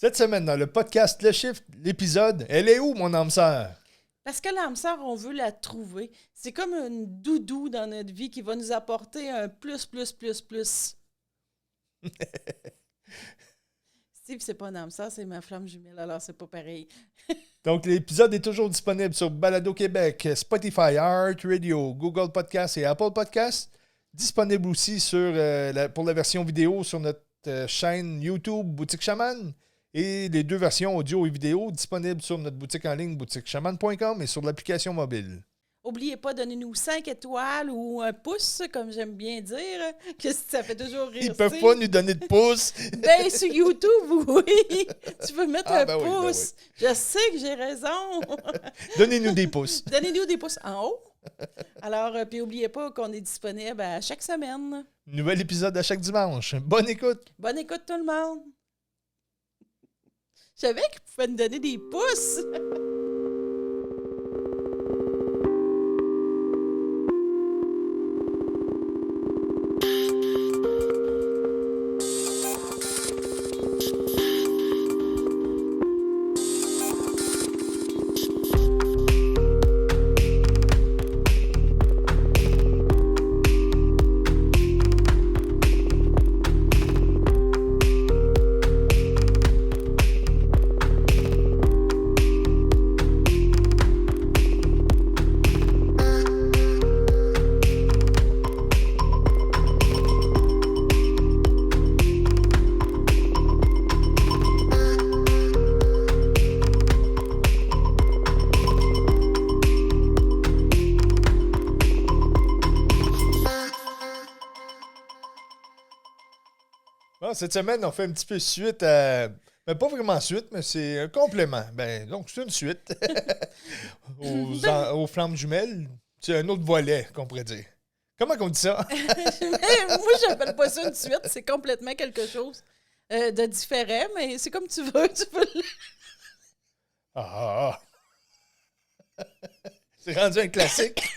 Cette semaine, dans le podcast Le Shift, l'épisode « Elle est où, mon âme sœur? » Parce que l'âme sœur, on veut la trouver. C'est comme une doudou dans notre vie qui va nous apporter un plus. Steve, c'est pas une âme sœur, c'est ma flamme jumelle, alors c'est pas pareil. Donc, l'épisode est toujours disponible sur Balado Québec, Spotify, iHeartRadio, Google Podcasts et Apple Podcasts. Disponible aussi pour la version vidéo sur notre chaîne YouTube Boutique Chaman. Et les deux versions audio et vidéo disponibles sur notre boutique en ligne boutiquechaman.com et sur l'application mobile. Oubliez pas, donnez-nous 5 étoiles ou un pouce, comme j'aime bien dire, que ça fait toujours rire. Ils peuvent pas nous donner de pouces. Ben, sur YouTube, oui. Tu peux mettre un pouce. Oui. Je sais que j'ai raison. Donnez-nous des pouces. Donnez-nous des pouces en haut. Alors, puis n'oubliez pas qu'on est disponible à chaque semaine. Nouvel épisode à chaque dimanche. Bonne écoute. Bonne écoute tout le monde. Je savais qu'ils pouvaient nous donner des pouces. Bon, cette semaine, on fait un petit peu suite à... Mais pas vraiment suite, mais c'est un complément. Donc, c'est une suite aux flammes jumelles. C'est un autre volet, qu'on pourrait dire. Comment on dit ça? Moi, j'appelle pas ça une suite. C'est complètement quelque chose de différent, mais c'est comme tu veux. Tu peux C'est rendu un classique.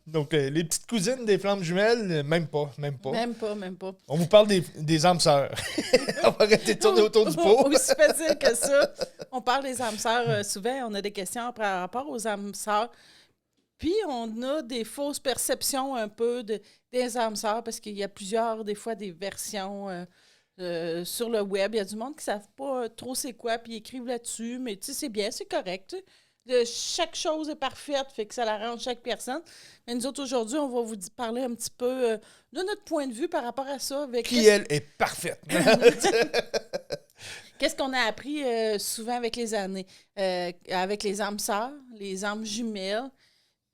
Donc, les petites cousines des flammes jumelles, même pas. Même pas. On vous parle des âmes sœurs. On va arrêter de tourner autour du pot. Aussi facile que ça. On parle des âmes sœurs. Souvent, on a des questions par rapport aux âmes sœurs. Puis, on a des fausses perceptions un peu des âmes sœurs parce qu'il y a plusieurs, des fois, des versions sur le web. Il y a du monde qui ne savent pas trop c'est quoi, puis ils écrivent là-dessus. Mais tu sais, c'est bien, c'est correct. Chaque chose est parfaite, fait que ça l'arrange chaque personne. Mais nous autres, aujourd'hui, on va vous parler un petit peu de notre point de vue par rapport à ça. Elle est parfaite. Qu'est-ce qu'on a appris souvent avec les années? Avec les âmes sœurs, les âmes jumelles.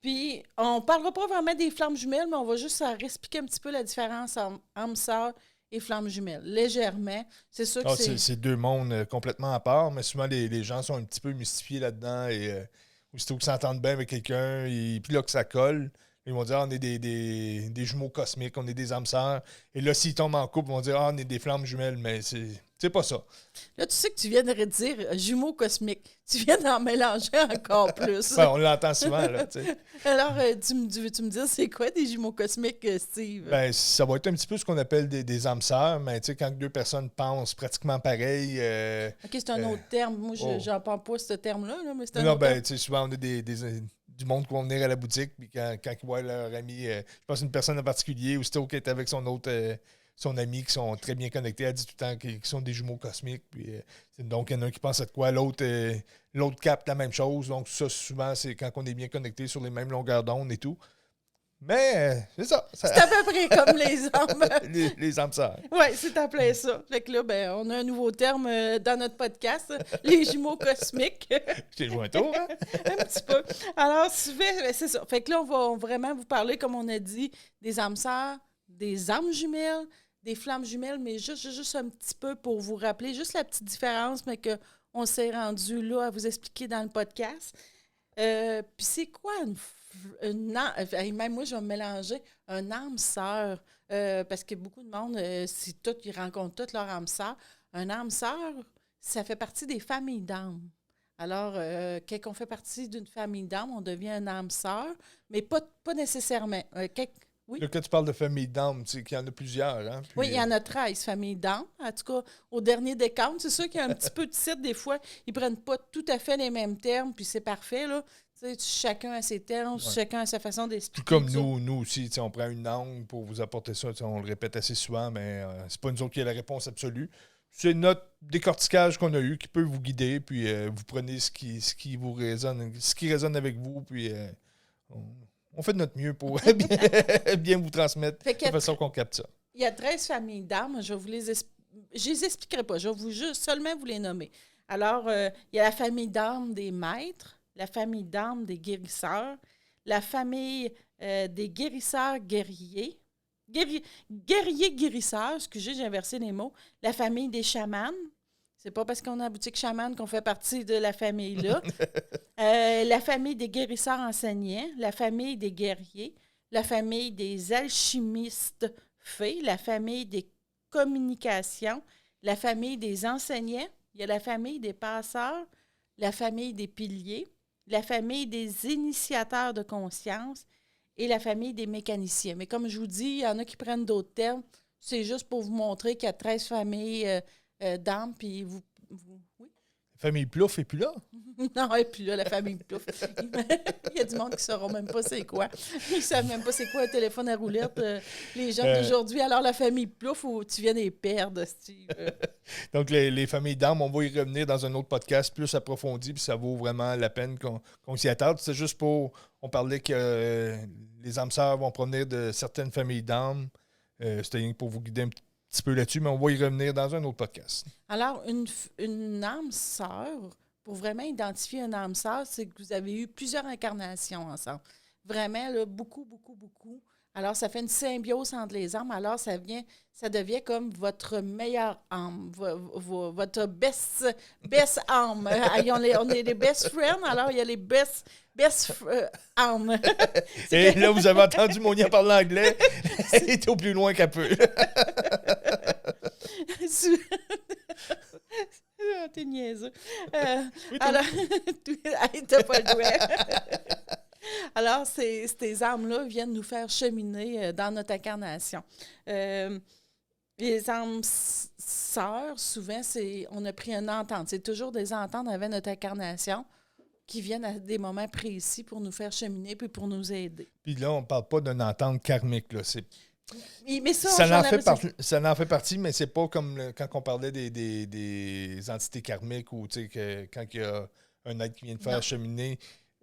Puis, on ne parlera pas vraiment des flammes jumelles, mais on va juste expliquer un petit peu la différence entre âmes sœurs et flammes jumelles. Légèrement. C'est sûr que c'est deux mondes complètement à part, mais souvent, les gens sont un petit peu mystifiés là-dedans. Et aussitôt qu'ils s'entendent bien avec quelqu'un, et puis là que ça colle, ils vont dire on est des jumeaux cosmiques, on est des âmes sœurs. Et là, s'ils tombent en couple, ils vont dire on est des flammes jumelles, mais c'est pas ça. Là, tu sais que tu viens de redire jumeaux cosmiques. Tu viens d'en mélanger encore plus. Ben, on l'entend souvent, là, tu sais. Alors, veux-tu me dire, c'est quoi des jumeaux cosmiques, Steve? Ben, ça va être un petit peu ce qu'on appelle des âmes sœurs, mais tu sais, quand deux personnes pensent pratiquement pareil... OK, c'est un autre terme. Moi, j'en parle pas ce terme-là, mais c'est un autre terme. Tu sais, souvent, on a du monde qui vont venir à la boutique, puis quand ils voient leur ami, je pense une personne en particulier, aussitôt qu'elle est avec son ami, qui sont très bien connectés, elle dit tout le temps qu'ils sont des jumeaux cosmiques. Puis, donc, il y en a un qui pense à de quoi, l'autre capte la même chose. Donc, ça, souvent, c'est quand on est bien connectés sur les mêmes longueurs d'onde et tout. Mais, c'est ça. C'est à peu près comme les âmes. les âmes sœurs. Oui, c'est appelé ça. Fait que là, ben, on a un nouveau terme dans notre podcast, les jumeaux cosmiques. J'ai joué un tour, hein? Un petit peu. Alors, c'est ça. Fait que là, on va vraiment vous parler, comme on a dit, des âmes sœurs, des âmes jumelles, des flammes jumelles, mais juste un petit peu pour vous rappeler, juste la petite différence, mais qu'on s'est rendu là à vous expliquer dans le podcast. Puis c'est quoi même moi, je vais me mélanger un âme sœur, parce que beaucoup de monde, ils rencontrent toutes leur âme sœur. Un âme sœur, ça fait partie des familles d'âmes. Alors, quand on fait partie d'une famille d'âmes, on devient un âme sœur, mais pas nécessairement. Oui. Là, quand tu parles de famille d'âmes, tu sais qu'il y en a plusieurs. Hein? Puis, Oui, il y en a 13 familles d'âmes. En tout cas, au dernier décompte, c'est sûr qu'il y a un petit peu de titres. Des fois, ils ne prennent pas tout à fait les mêmes termes, puis c'est parfait. Là. Tu sais, chacun a ses termes, chacun a sa façon Puis d'expliquer. comme nous aussi, tu sais, on prend une langue pour vous apporter ça. Tu sais, on le répète assez souvent, mais c'est pas nous autres qui a la réponse absolue. C'est notre décortiquage qu'on a eu qui peut vous guider, puis vous prenez ce qui vous résonne, ce qui résonne avec vous, puis on fait de notre mieux pour bien vous transmettre de la façon qu'on capte ça. Il y a 13 familles d'âmes. Je ne les expliquerai pas. Je vais juste seulement vous les nommer. Alors, il y a la famille d'âmes des maîtres, la famille d'âmes des guérisseurs, la famille des guérisseurs guerriers, guerriers guérisseurs, excusez, j'ai inversé les mots, la famille des chamans. C'est pas parce qu'on a la boutique chaman qu'on fait partie de la famille-là. La famille des guérisseurs enseignants, la famille des guerriers, la famille des alchimistes fées, la famille des communications, la famille des enseignants, il y a la famille des passeurs, la famille des piliers, la famille des initiateurs de conscience et la famille des mécaniciens. Mais comme je vous dis, il y en a qui prennent d'autres termes. C'est juste pour vous montrer qu'il y a 13 familles d'âmes, puis oui? La famille Plouf est plus là? Non, et puis là, la famille Plouf. Il y a du monde qui ne sauront même pas c'est quoi. Ils ne savent même pas c'est quoi un téléphone à roulette, les gens d'aujourd'hui. Alors, la famille Plouf, où tu viens des perdre, Steve. Donc, les familles d'âmes, on va y revenir dans un autre podcast plus approfondi, puis ça vaut vraiment la peine qu'on s'y attarde. C'est juste pour... On parlait que les âmes sœurs vont provenir de certaines familles d'âmes. C'était rien que pour vous guider un petit peu là-dessus, mais on va y revenir dans un autre podcast. Alors, une âme sœur, pour vraiment identifier une âme sœur, c'est que vous avez eu plusieurs incarnations ensemble. Vraiment, là, beaucoup, beaucoup, beaucoup. Alors, ça fait une symbiose entre les âmes. Alors, ça devient comme votre meilleure âme, votre best âme. On est les best friends, alors il y a les best âmes. Et là, vous avez entendu Monia parler anglais. Elle était au plus loin qu'elle peut. T'es niaiseux. Alors, t'as pas le droit. Alors, ces âmes-là viennent nous faire cheminer dans notre incarnation. Les âmes sœurs, souvent, on a pris une entente. C'est toujours des ententes avec notre incarnation qui viennent à des moments précis pour nous faire cheminer puis pour nous aider. Puis là, on ne parle pas d'une entente karmique. Là. Mais ça en fait partie, mais c'est pas comme quand on parlait des entités karmiques ou quand il y a un être qui vient de faire cheminer.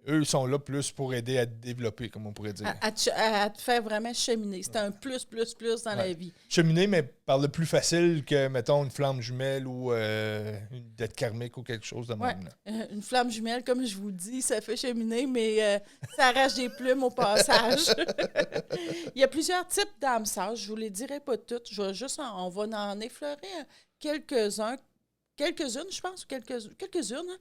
Eux sont là plus pour aider à te développer, comme on pourrait dire. À te faire vraiment cheminer. C'est un plus dans la vie. Cheminer, mais par le plus facile que, mettons, une flamme jumelle ou une dette karmique ou quelque chose de même. Là. Une flamme jumelle, comme je vous dis, ça fait cheminer, mais ça arrache des plumes au passage. Il y a plusieurs types d'âmes sœurs. Je ne vous les dirai pas toutes. On va en effleurer quelques-uns. Quelques-unes, je pense, quelques-unes, hein,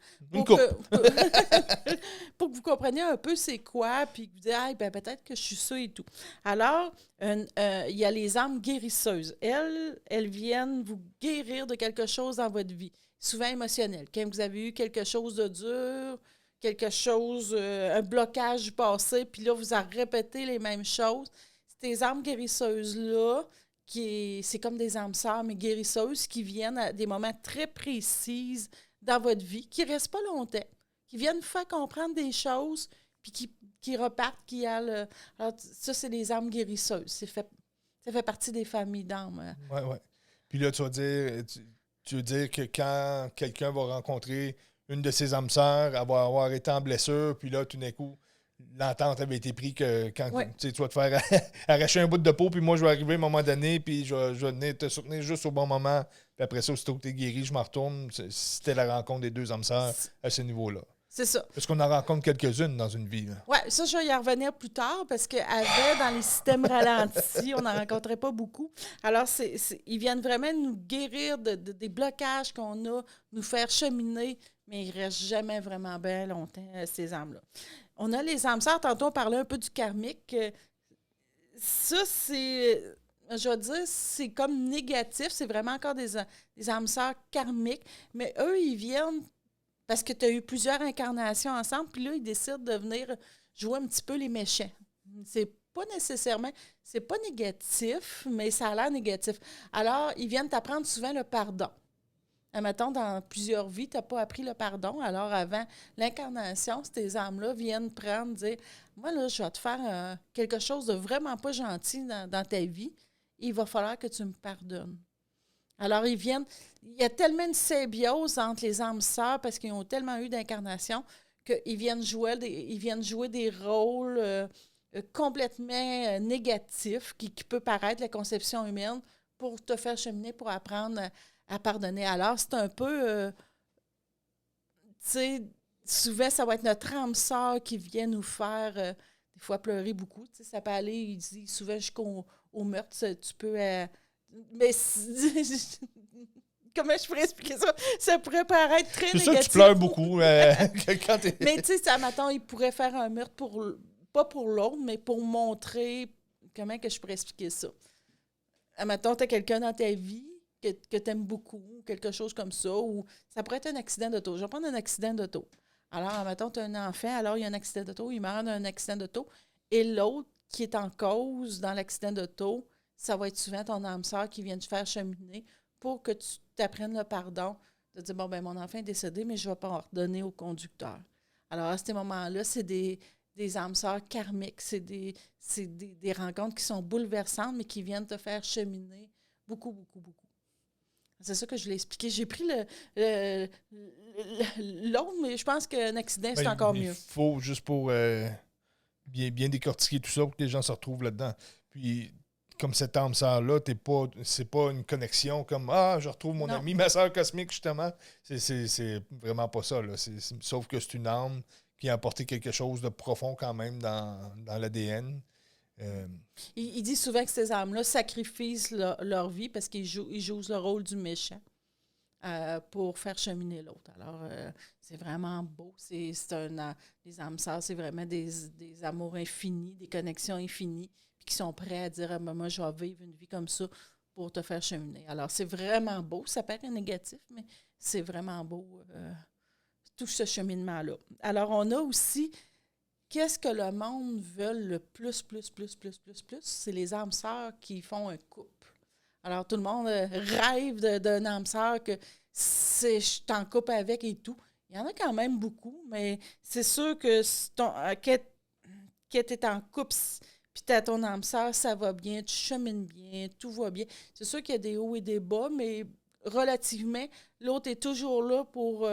pour que vous compreniez un peu c'est quoi, puis que vous dites, ben, peut-être que je suis ça et tout. Alors, il y a les âmes guérisseuses. Elles viennent vous guérir de quelque chose dans votre vie, souvent émotionnel. Quand vous avez eu quelque chose de dur, quelque chose, un blocage du passé, puis là, vous en répétez les mêmes choses. Ces âmes guérisseuses-là, c'est comme des âmes sœurs, mais guérisseuses qui viennent à des moments très précis dans votre vie, qui ne restent pas longtemps, qui viennent vous faire comprendre des choses, puis qui repartent, Alors, ça, c'est des âmes guérisseuses. Ça fait partie des familles d'âmes. Oui. Puis là, tu veux dire que quand quelqu'un va rencontrer une de ses âmes sœurs, elle va avoir été en blessure, puis là, tout d'un coup, l'entente avait été prise que quand tu vas te faire arracher un bout de peau, puis moi, je vais arriver à un moment donné, puis je vais venir te soutenir juste au bon moment. Puis après ça, aussitôt que tu es guéri, je m'en retourne. C'était la rencontre des deux âmes sœurs à ce niveau-là. C'est ça. Parce qu'on en rencontre quelques-unes dans une vie. Oui, ça, je vais y revenir plus tard parce qu'avant, dans les systèmes ralentis, on n'en rencontrait pas beaucoup. Alors, ils viennent vraiment nous guérir des blocages qu'on a, nous faire cheminer, mais ils ne restent jamais vraiment bien longtemps, ces âmes-là. On a les âmes sœurs. Tantôt, on parlait un peu du karmique. Ça, je vais dire, c'est comme négatif. C'est vraiment encore des âmes sœurs karmiques. Mais eux, ils viennent parce que tu as eu plusieurs incarnations ensemble. Puis là, ils décident de venir jouer un petit peu les méchants. C'est pas nécessairement, c'est pas négatif, mais ça a l'air négatif. Alors, ils viennent t'apprendre souvent le pardon. Admettons, dans plusieurs vies, tu n'as pas appris le pardon. Alors, avant l'incarnation, ces âmes-là viennent prendre, dire, moi, là, je vais te faire quelque chose de vraiment pas gentil dans ta vie. Il va falloir que tu me pardonnes. Alors, il y a tellement une symbiose entre les âmes sœurs parce qu'ils ont tellement eu d'incarnation qu'ils viennent jouer des rôles complètement négatifs qui peut paraître la conception humaine pour te faire cheminer, pour apprendre à pardonner. Alors, c'est un peu, tu sais, souvent, ça va être notre âme sœur qui vient nous faire, des fois, pleurer beaucoup. Tu sais, ça peut aller, il dit souvent jusqu'au meurtre, tu peux... mais comment je pourrais expliquer ça? Ça pourrait paraître très négatif. C'est ça que tu pleures beaucoup quand t'es... Mais tu sais, admettons, il pourrait faire un meurtre pas pour l'autre, mais pour montrer comment que je pourrais expliquer ça. Admettons, tu as quelqu'un dans ta vie que tu aimes beaucoup, quelque chose comme ça, ou ça pourrait être un accident d'auto. Je vais prendre un accident d'auto. Alors, admettons, tu as un enfant, alors il y a un accident d'auto, il meurt d'un accident d'auto, et l'autre qui est en cause dans l'accident d'auto, ça va être souvent ton âme sœur qui vient te faire cheminer pour que tu t'apprennes le pardon, de dire, bon, ben mon enfant est décédé, mais je ne vais pas ordonner au conducteur. Alors, à ces moments-là, c'est des âmes sœurs karmiques, c'est des rencontres qui sont bouleversantes, mais qui viennent te faire cheminer beaucoup, beaucoup, beaucoup. C'est ça que je l'ai expliqué. J'ai pris l'autre, mais je pense qu'un accident, c'est encore mieux. Il faut, juste pour bien décortiquer tout ça, pour que les gens se retrouvent là-dedans. Puis, comme cette âme sœur-là, c'est pas une connexion comme « Ah, je retrouve mon ami, ma sœur cosmique, justement. » C'est vraiment pas ça, là. Sauf que c'est une âme qui a apporté quelque chose de profond quand même dans l'ADN. Il dit souvent que ces âmes-là sacrifient leur vie parce qu'ils jouent le rôle du méchant pour faire cheminer l'autre. Alors, c'est vraiment beau. Les âmes sœurs, c'est vraiment des amours infinis, des connexions infinies, puis qui sont prêts à dire « Moi, je vais vivre une vie comme ça pour te faire cheminer. » Alors, c'est vraiment beau. Ça paraît négatif, mais c'est vraiment beau, tout ce cheminement-là. Alors, on a aussi... Qu'est-ce que le monde veut le plus? C'est les âmes sœurs qui font un couple. Alors, tout le monde rêve d'une âme sœur que je t'en couple avec et tout. Il y en a quand même beaucoup, mais c'est sûr que tu es en couple puis tu as ton âme sœur, ça va bien, tu chemines bien, tout va bien. C'est sûr qu'il y a des hauts et des bas, mais relativement, l'autre est toujours là pour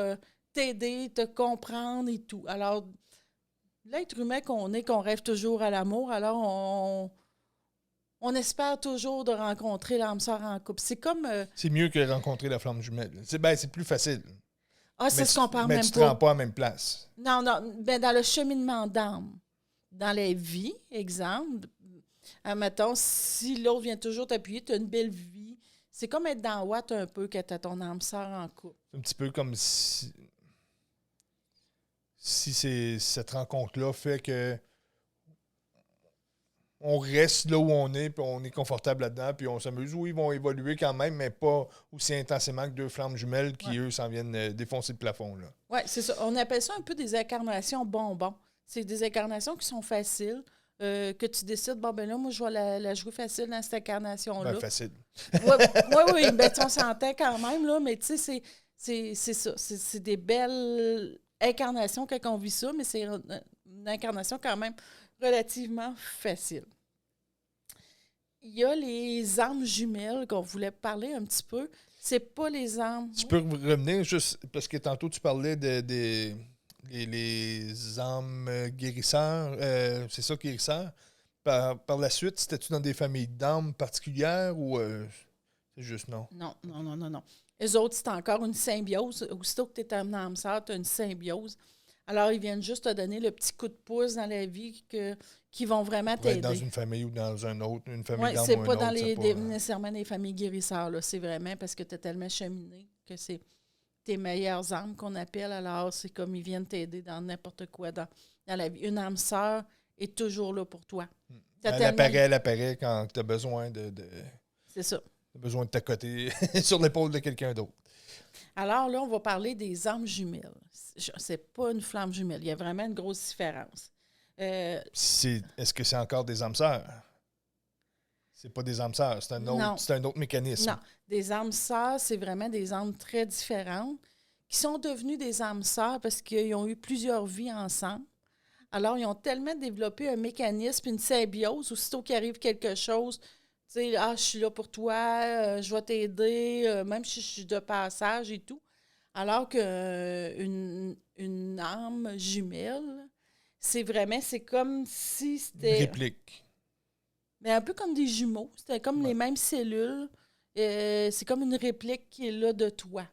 t'aider, te comprendre et tout. Alors, l'être humain qu'on rêve toujours à l'amour, alors on espère toujours de rencontrer l'âme sœur en couple. C'est comme... c'est mieux que rencontrer la flamme jumelle. C'est plus facile. Ah, c'est ce qu'on parle même pas. Mais tu ne te rends pas à la même place. Non, ben dans le cheminement d'âme, dans la vie, exemple, admettons, si l'autre vient toujours t'appuyer, tu as une belle vie. C'est comme être dans Watt un peu quand tu as ton âme sœur en couple. C'est un petit peu comme si cette rencontre-là fait que on reste là où on est, puis on est confortable là-dedans, puis on s'amuse. Oui, ils vont évoluer quand même, mais pas aussi intensément que deux flammes jumelles qui, eux, s'en viennent défoncer le plafond. Oui, c'est ça. On appelle ça un peu des incarnations bonbons. C'est des incarnations qui sont faciles, que tu décides, bon, ben là, moi, je vais la jouer facile dans cette incarnation-là. Ben, facile. Oui, ben, on s'entend quand même, là, mais tu sais, c'est ça. C'est des belles incarnations quand on vit ça, mais c'est une incarnation quand même relativement facile. Il y a les âmes jumelles qu'on voulait parler un petit peu. C'est pas les âmes... Tu peux revenir juste, parce que tantôt tu parlais les âmes guérisseurs, c'est ça, guérisseurs. Par la suite, c'était-tu dans des familles d'âmes particulières ou c'est juste non? Non. Les autres, c'est encore une symbiose. Aussitôt que tu es un âme sœur, tu as une symbiose. Alors, ils viennent juste te donner le petit coup de pouce dans la vie qui vont vraiment t'aider. Dans une famille ou dans une autre, une famille d'âmes ou c'est un pas autre. Dans nécessairement des familles guérisseurs. Là. C'est vraiment parce que tu es tellement cheminé que c'est tes meilleures âmes qu'on appelle. Alors, c'est comme ils viennent t'aider dans n'importe quoi dans la vie. Une âme sœur est toujours là pour toi. Elle apparaît quand tu as besoin C'est ça. Tu as besoin de t'accoter sur l'épaule de quelqu'un d'autre. Alors là, on va parler des âmes jumelles. C'est pas une flamme jumelle. Il y a vraiment une grosse différence. Est-ce que c'est encore des âmes sœurs? C'est pas des âmes sœurs, c'est un autre mécanisme. Non, des âmes sœurs, c'est vraiment des âmes très différentes qui sont devenues des âmes sœurs parce qu'ils ont eu plusieurs vies ensemble. Alors, ils ont tellement développé un mécanisme, une symbiose, aussitôt qu'il arrive quelque chose, tu sais, je suis là pour toi, je vais t'aider, même si je suis de passage et tout. Alors qu'une une âme jumelle, c'est comme si Une c'était. réplique. Mais un peu comme des jumeaux. C'était comme les mêmes cellules. C'est comme une réplique qui est là de toi.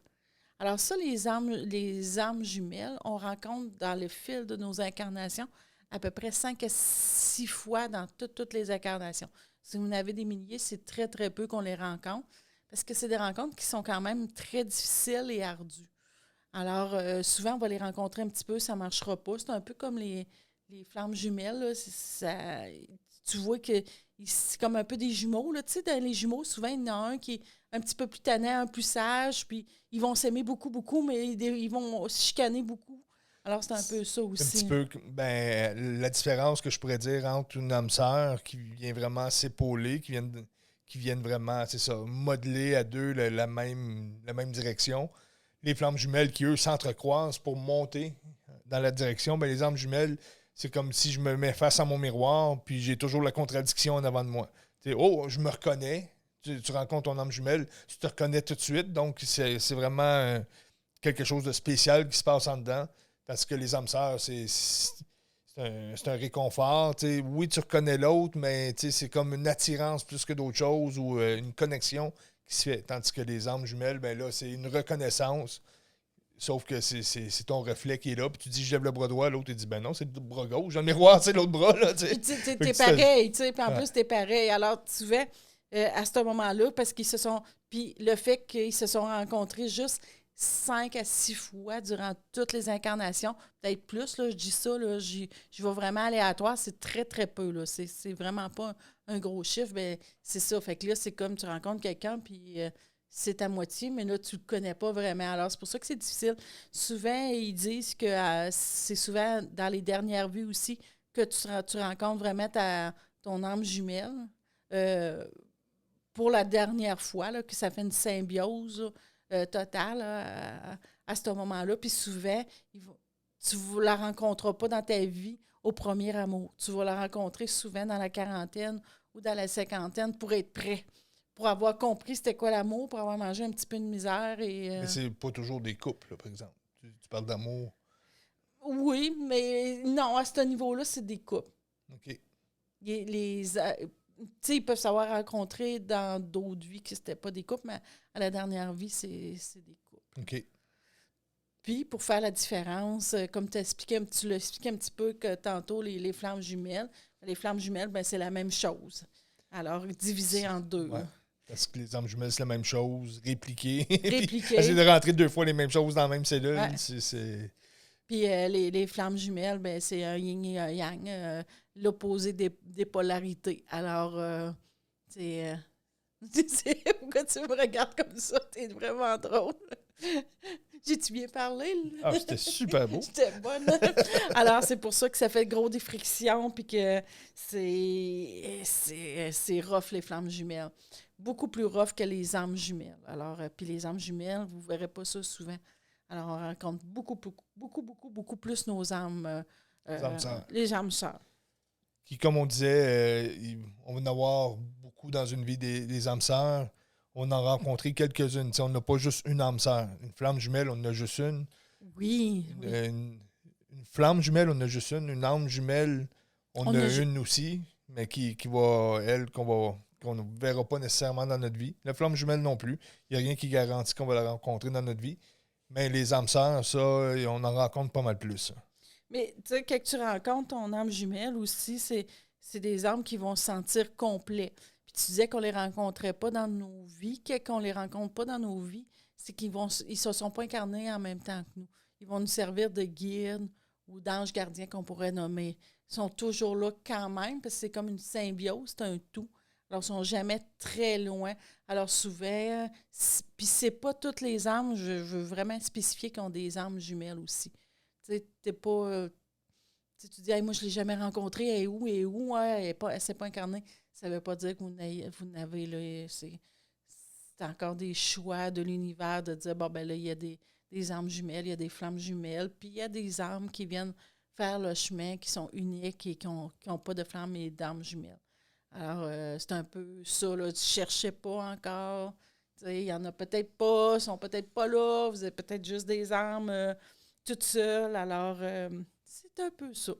Alors ça, les âmes jumelles, on rencontre dans le fil de nos incarnations à peu près 5 à 6 fois dans toutes les incarnations. Si vous en avez des milliers, c'est très, très peu qu'on les rencontre parce que c'est des rencontres qui sont quand même très difficiles et ardues. Alors, souvent, on va les rencontrer un petit peu, ça ne marchera pas. C'est un peu comme les flammes jumelles. Là. Tu vois que c'est comme un peu des jumeaux. Là. Tu sais, dans les jumeaux, souvent, il y en a un qui est un petit peu plus tannant, un plus sage, puis ils vont s'aimer beaucoup, beaucoup, mais ils vont se chicaner beaucoup. Alors, c'est un peu ça aussi. Un petit peu, la différence que je pourrais dire entre une âme sœur qui vient vraiment s'épauler, qui viennent vraiment, c'est ça, modeler à deux la même direction. Les flammes jumelles qui, eux, s'entrecroisent pour monter dans la direction. Ben, les âmes jumelles, c'est comme si je me mets face à mon miroir, puis j'ai toujours la contradiction en avant de moi. Je me reconnais. Tu rencontres ton âme jumelle, tu te reconnais tout de suite. Donc, c'est vraiment quelque chose de spécial qui se passe en dedans. Parce que les âmes sœurs, c'est un réconfort. T'sais. Oui, tu reconnais l'autre, mais c'est comme une attirance plus que d'autres choses ou une connexion qui se fait. Tandis que les âmes jumelles, ben là, c'est une reconnaissance. Sauf que c'est ton reflet qui est là. Puis tu dis, je lève le bras droit. L'autre, il dit, ben non, c'est le bras gauche. Dans le miroir, c'est l'autre bras. Là, t'es pareil. Puis en plus, t'es pareil. Alors, tu vois, à ce moment-là, parce qu'ils se sont. Puis le fait qu'ils se sont rencontrés juste 5 à 6 fois durant toutes les incarnations, peut-être plus, là, je dis ça, là, je vais vraiment aléatoire, c'est très, très peu. Là. C'est vraiment pas un gros chiffre, mais c'est ça. Fait que là, c'est comme tu rencontres quelqu'un, puis c'est à moitié, mais là, tu le connais pas vraiment. Alors, c'est pour ça que c'est difficile. Souvent, ils disent que c'est souvent dans les dernières vies aussi que tu rencontres vraiment ton âme jumelle. Pour la dernière fois, là, que ça fait une symbiose totale à ce moment-là. Puis souvent, tu ne la rencontreras pas dans ta vie au premier amour. Tu vas la rencontrer souvent dans la quarantaine ou dans la cinquantaine pour être prêt, pour avoir compris c'était quoi l'amour, pour avoir mangé un petit peu de misère. Mais c'est pas toujours des couples, là, par exemple. Tu parles d'amour. Oui, mais non, à ce niveau-là, c'est des couples. OK. Ils peuvent savoir rencontrer dans d'autres vies que c'était pas des couples, mais à la dernière vie, c'est des couples. OK. Puis, pour faire la différence, comme tu l'as expliqué un petit peu que tantôt, les flammes jumelles. Les flammes jumelles, ben, c'est la même chose. Alors, divisé en deux. Ouais. Parce que les âmes jumelles, c'est la même chose, répliqué. Répliqué. Essayer de rentrer 2 fois les mêmes choses dans la même cellule, Ouais. c'est... Puis les flammes jumelles, ben, c'est un yin et un yang, l'opposé des polarités. Alors, c'est... pourquoi tu me regardes comme ça? T'es vraiment drôle. J'ai-tu bien parlé? Ah, c'était super beau. J'étais bonne. Alors, c'est pour ça que ça fait gros des frictions puis que c'est rough, les flammes jumelles. Beaucoup plus rough que les âmes jumelles. Alors, puis les âmes jumelles, vous ne verrez pas ça souvent. Alors, on rencontre beaucoup plus nos âmes. Les âmes sœurs. Qui, comme on disait, on va en avoir beaucoup dans une vie des âmes sœurs. On en a rencontré quelques-unes. T'sais, on n'a pas juste une âme sœur. Une flamme jumelle, on en a juste une. Oui. Une flamme jumelle, on en a juste une. Une âme jumelle, on en a une aussi, mais qui va, elle, qu'on ne verra pas nécessairement dans notre vie. La flamme jumelle non plus. Il n'y a rien qui garantit qu'on va la rencontrer dans notre vie. Mais les âmes sœurs, ça, on en rencontre pas mal plus. Mais tu sais, quand tu rencontres ton âme jumelle aussi, c'est des âmes qui vont se sentir complets. Puis tu disais qu'on les rencontrait pas dans nos vies. Qu'on les rencontre pas dans nos vies, c'est ils se sont pas incarnés en même temps que nous. Ils vont nous servir de guides ou d'anges gardiens qu'on pourrait nommer. Ils sont toujours là quand même, parce que c'est comme une symbiose, c'est un tout. Alors, ils sont jamais très loin. Alors, souvent, puis c'est pas toutes les âmes, je veux vraiment spécifier qu'ils ont des âmes jumelles aussi. Tu sais, t'es pas... tu dis, hey, moi, je ne l'ai jamais rencontrée, elle est où, ouais, elle ne s'est pas incarnée. Ça ne veut pas dire que vous n'avez, là, c'est encore des choix de l'univers de dire, bon, ben là, il y a des âmes jumelles, il y a des flammes jumelles, puis il y a des âmes qui viennent faire le chemin, qui sont uniques et qui n'ont pas de flammes et d'âmes jumelles. Alors, c'est un peu ça, là, tu ne cherchais pas encore. Il y en a peut-être pas, ils sont peut-être pas là, vous êtes peut-être juste des âmes toutes seules. Alors, c'est un peu ça.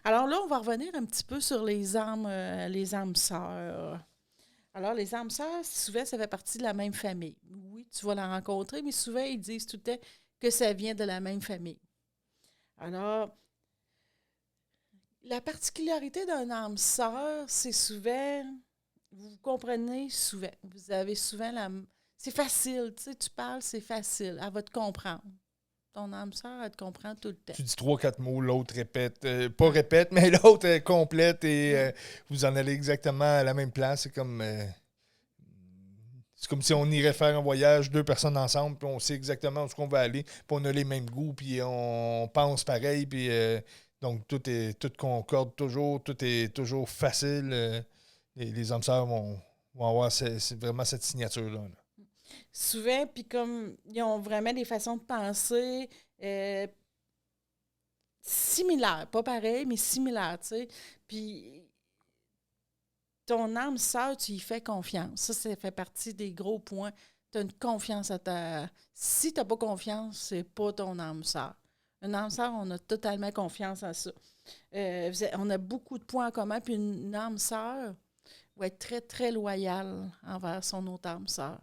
Alors là, on va revenir un petit peu sur les âmes sœurs. Alors, les âmes sœurs, souvent, ça fait partie de la même famille. Oui, tu vas la rencontrer, mais souvent, ils disent tout le temps que ça vient de la même famille. Alors, la particularité d'un âme sœur, c'est souvent, vous comprenez souvent, vous avez souvent c'est facile, tu sais, tu parles, c'est facile, elle va te comprendre. Ton âme sœur, elle te comprend tout le temps. Tu dis 3-4 mots, l'autre répète. Pas répète, mais l'autre complète et vous en allez exactement à la même place. C'est comme si on irait faire un voyage, 2 personnes ensemble, puis on sait exactement où on va aller, puis on a les mêmes goûts, puis on pense pareil, puis donc tout concorde toujours, tout est toujours facile. Les âmes sœurs vont avoir c'est vraiment cette signature-là. Là. Souvent, puis comme ils ont vraiment des façons de penser similaires, pas pareilles, mais similaires, tu sais. Puis ton âme sœur, tu y fais confiance. Ça fait partie des gros points. Tu as une confiance à ta... Si tu n'as pas confiance, c'est pas ton âme sœur. Une âme sœur, on a totalement confiance à ça. On a beaucoup de points en commun, puis une âme sœur va être très, très loyale envers son autre âme sœur.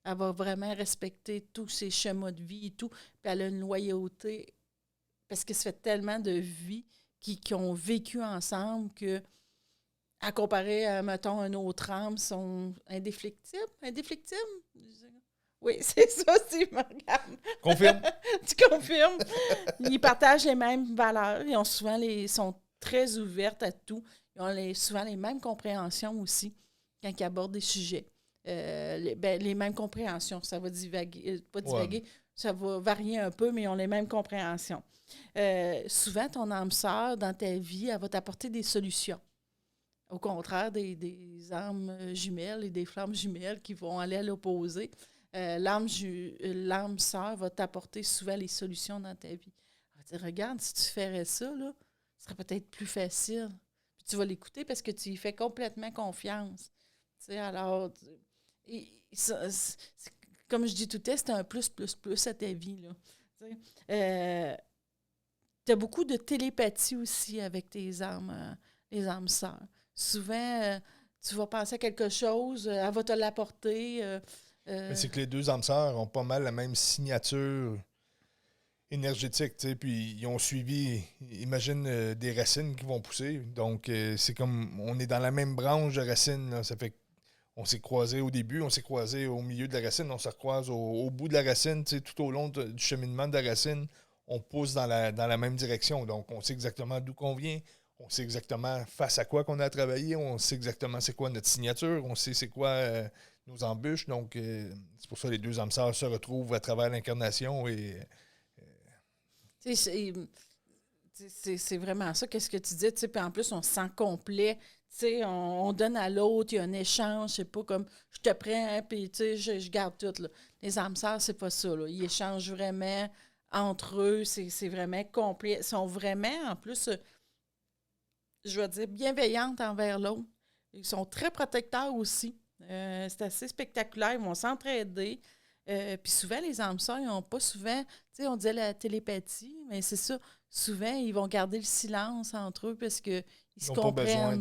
Elle va vraiment respecter tous ses schémas de vie et tout, puis elle a une loyauté, parce que ça fait tellement de vies qui ont vécu ensemble que, à comparer à, mettons, un autre âme, sont indéflectibles. Indéflectibles? Oui, c'est ça, tu me regardes. Confirme. Tu confirmes. Ils partagent les mêmes valeurs. Ils ont sont très ouvertes à tout. Ils ont souvent les mêmes compréhensions aussi quand ils abordent des sujets. Les mêmes compréhensions. Ça va divaguer, pas divaguer, ça va varier un peu, mais ils ont les mêmes compréhensions. Souvent, ton âme sœur, dans ta vie, elle va t'apporter des solutions. Au contraire des âmes jumelles et des flammes jumelles qui vont aller à l'opposé. L'âme sœur va t'apporter souvent les solutions dans ta vie. Elle va dire, regarde, si tu ferais ça, là, ce serait peut-être plus facile. Puis tu vas l'écouter parce que tu y fais complètement confiance. Tu sais, alors, comme je dis tout le temps, c'est un plus à ta vie. Tu as beaucoup de télépathie aussi avec tes âmes, les âmes sœurs. Souvent, tu vas penser à quelque chose, elle va te l'apporter. Mais c'est que les 2 âmes sœurs ont pas mal la même signature énergétique, tu sais, puis ils ont suivi, imagine, des racines qui vont pousser. Donc, c'est comme, on est dans la même branche de racines, là. Ça fait qu'on s'est croisés au début, on s'est croisés au milieu de la racine, on se recroise au bout de la racine, tu sais, tout au long du cheminement de la racine, on pousse dans la même direction. Donc, on sait exactement d'où qu'on vient, on sait exactement face à quoi qu'on a travaillé, on sait exactement c'est quoi notre signature, on sait c'est quoi nos embûches. Donc, c'est pour ça que les 2 âmes sœurs se retrouvent à travers l'incarnation et... C'est vraiment ça, qu'est-ce que tu dis, tu sais, puis en plus, on se sent complet, tu sais, on donne à l'autre, il y a un échange, c'est pas comme, je te prends, puis tu sais, je garde tout, là. Les âmes sœurs, c'est pas ça, là. Ils échangent vraiment entre eux, c'est vraiment complet. Ils sont vraiment, en plus, je vais dire, bienveillantes envers l'autre. Ils sont très protecteurs aussi. C'est assez spectaculaire, ils vont s'entraider. Puis souvent, les âmes sœurs, ils n'ont pas souvent, tu sais, on disait la télépathie, mais c'est ça. Souvent, ils vont garder le silence entre eux parce qu'ils se comprennent. Ils n'ont pas besoin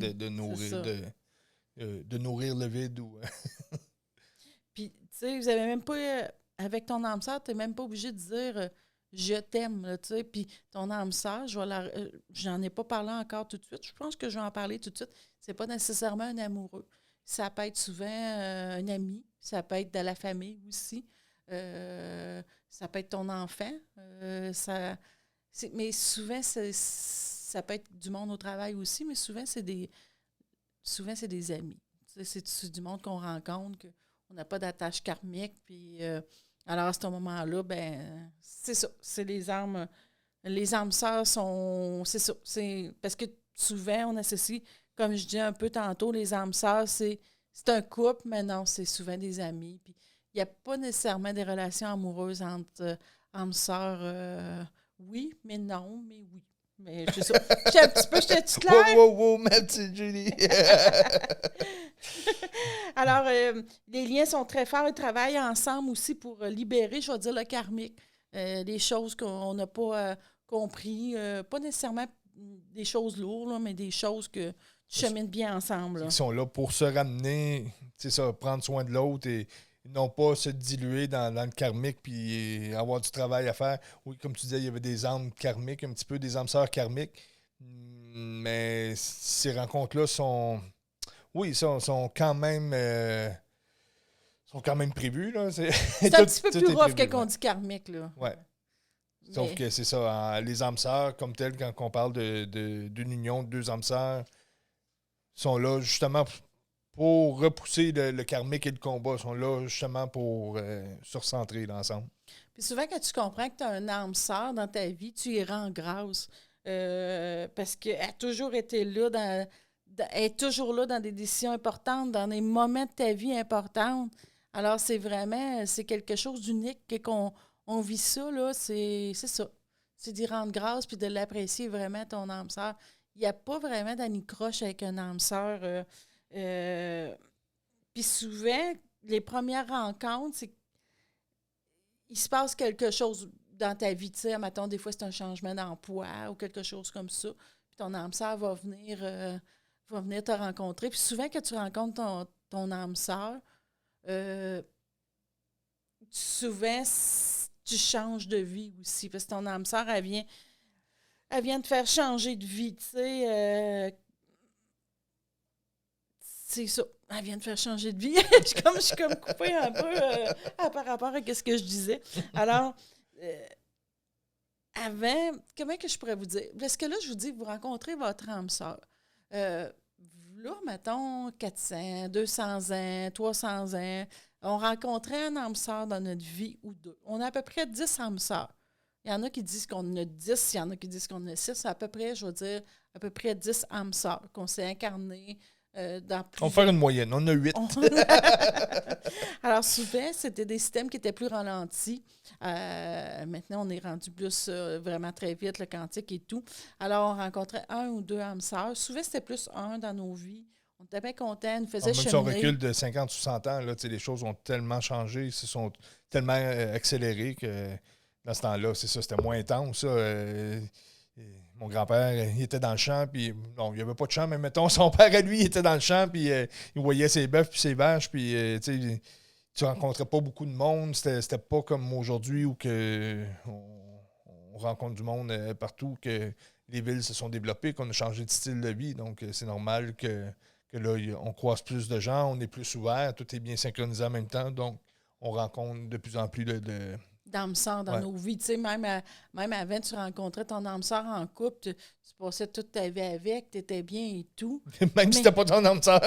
de nourrir le vide. Puis, tu sais, vous avez même pas, avec ton âme sœur, tu n'es même pas obligé de dire je t'aime, là, tu sais. Puis ton âme sœur, j'en ai pas parlé encore tout de suite. Je pense que je vais en parler tout de suite. C'est pas nécessairement un amoureux. Ça peut être souvent un ami, ça peut être de la famille aussi. Ça peut être ton enfant. Mais souvent, ça peut être du monde au travail aussi, mais souvent, c'est des amis. C'est du monde qu'on rencontre, qu'on n'a pas d'attache karmique. Puis, alors, à ce moment-là, ben c'est ça. C'est les âmes Les âmes sœurs sont... C'est ça. Parce que souvent, on associe, comme je disais un peu tantôt, les âmes sœurs, c'est un couple, mais non, c'est souvent des amis. Puis il n'y a pas nécessairement des relations amoureuses entre âmes sœurs. Oui, mais non, mais oui. Mais c'est ça. J'étais-tu claire? Wow, ma petite Julie! Alors, les liens sont très forts. Ils travaillent ensemble aussi pour libérer, je vais dire, le karmique. Les choses qu'on n'a pas compris. Pas nécessairement des choses lourdes, là, mais des choses que tu chemines bien ensemble. Ils sont là pour se ramener, c'est ça, prendre soin de l'autre et non pas se diluer dans le karmique puis avoir du travail à faire. Oui, comme tu disais, il y avait des âmes karmiques, un petit peu des âmes sœurs karmiques. Mais ces rencontres-là sont quand même prévues. Là. C'est un petit peu plus rough qu'on dit karmique. Là. Ouais. Sauf que c'est ça, les âmes sœurs, comme telles, quand on parle d'une union de deux âmes sœurs, sont là justement pour repousser le karmique et le combat. Ils sont là justement pour se recentrer l'ensemble. Puis souvent, quand tu comprends que tu as un âme sœur dans ta vie, tu y rends grâce. Parce qu'elle a toujours été là elle est toujours là dans des décisions importantes, dans des moments de ta vie importants. Alors, c'est quelque chose d'unique qu'on vit ça, là, c'est ça. C'est d'y rendre grâce puis de l'apprécier vraiment, ton âme sœur. Il n'y a pas vraiment d'anicroche avec une âme sœur. Puis souvent, les premières rencontres, c'est qu'il se passe quelque chose dans ta vie. Tu sais, mettons, des fois, c'est un changement d'emploi ou quelque chose comme ça. Puis ton âme sœur va venir te rencontrer. Puis souvent, quand tu rencontres ton âme sœur, souvent, tu changes de vie aussi. Parce que ton âme sœur, elle vient te faire changer de vie, tu sais. C'est ça. Elle vient de faire changer de vie. je suis comme coupée un peu par rapport à ce que je disais. Alors, avant, comment que je pourrais vous dire? Parce que là, je vous dis, vous rencontrez votre âme sœur. Là, mettons, 400, 200 ans, 300 ans, on rencontrait un âme sœur dans notre vie ou deux. On a à peu près 10 âmes sœurs. Il y en a qui disent qu'on en a 10, il y en a qui disent qu'on en a 6. C'est à peu près, je veux dire, à peu près 10 âmes sœurs qu'on s'est incarnées dans plusieurs... On va faire une moyenne. On a 8. Alors, souvent, c'était des systèmes qui étaient plus ralentis. Maintenant, on est rendu plus vraiment très vite, le quantique et tout. Alors, on rencontrait un ou deux âmes sœurs. Souvent, c'était plus un dans nos vies. On était bien contents, on nous faisait cheminer. Même si on recule de 50 ou 100 ans, là, les choses ont tellement changé, ils se sont tellement accélérées que dans ce temps-là, c'est ça, c'était moins intense. Ça. Mon grand-père, il était dans le champ, puis non, il n'y avait pas de champ, mais mettons, son père à lui, il était dans le champ, puis il voyait ses bœufs puis ses vaches, puis tu rencontrais pas beaucoup de monde. C'était pas comme aujourd'hui où on rencontre du monde partout, que les villes se sont développées, qu'on a changé de style de vie. Donc, c'est normal que là, on croise plus de gens, on est plus ouvert, tout est bien synchronisé en même temps. Donc, on rencontre de plus en plus d'âme sœur dans nos vies. Tu sais, même avant, tu rencontrais ton âme sœur en couple, tu passais toute ta vie avec, tu étais bien et tout. Même si t'as pas ton âme sœur,